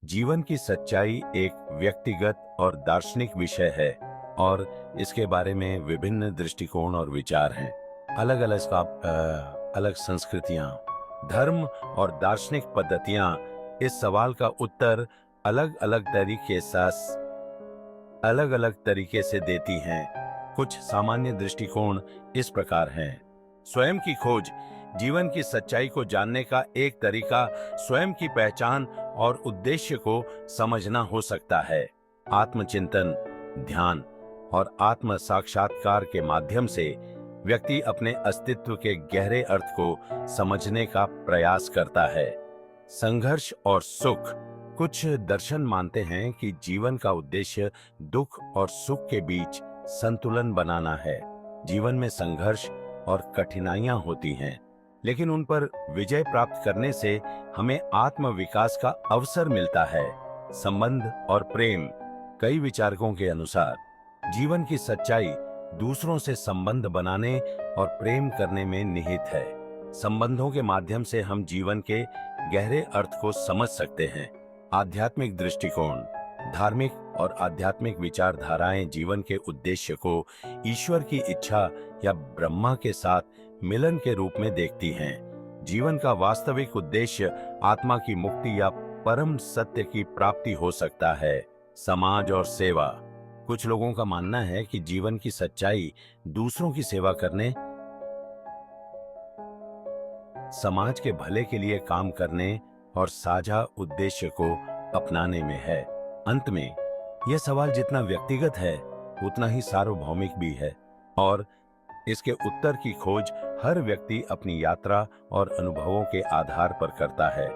जीवन की सच्चाई एक व्यक्तिगत और दार्शनिक विषय है और इसके बारे में विभिन्न दृष्टिकोण और विचार हैं। अलग संस्कृतियां, धर्म और दार्शनिक पद्धतियां इस सवाल का उत्तर अलग अलग तरीके से देती हैं। कुछ सामान्य दृष्टिकोण इस प्रकार हैं। स्वयं की खोज जीवन की सच्चाई को जानने का एक तरीका स्वयं की पहचान और उद्देश्य को समझना हो सकता है। आत्मचिंतन, ध्यान और आत्म साक्षात्कार के माध्यम से व्यक्ति अपने अस्तित्व के गहरे अर्थ को समझने का प्रयास करता है। संघर्ष और सुख। कुछ दर्शन मानते हैं कि जीवन का उद्देश्य दुख और सुख के बीच संतुलन बनाना है। जीवन में संघर्ष और कठिनाइयां होती हैं, लेकिन उन पर विजय प्राप्त करने से हमें आत्म विकास का अवसर मिलता है। संबंध और प्रेम। कई विचारकों के अनुसार जीवन की सच्चाई दूसरों से संबंध बनाने और प्रेम करने में निहित है। संबंधों के माध्यम से हम जीवन के गहरे अर्थ को समझ सकते हैं। आध्यात्मिक दृष्टिकोण। धार्मिक और आध्यात्मिक विचारधाराएं जीवन के उद्देश्य को ईश्वर की इच्छा या ब्रह्मा के साथ मिलन के रूप में देखती हैं। जीवन का वास्तविक उद्देश्य आत्मा की मुक्ति या परम सत्य की प्राप्ति हो सकता है। समाज और सेवा। कुछ लोगों का मानना है कि जीवन की सच्चाई दूसरों की सेवा करने, समाज के भले के लिए काम करने और साझा उद्देश्य को अपनाने में है। अंत में यह सवाल जितना व्यक्तिगत है उतना ही सार्वभौमिक भी है और इसके उत्तर की खोज हर व्यक्ति अपनी यात्रा और अनुभवों के आधार पर करता है।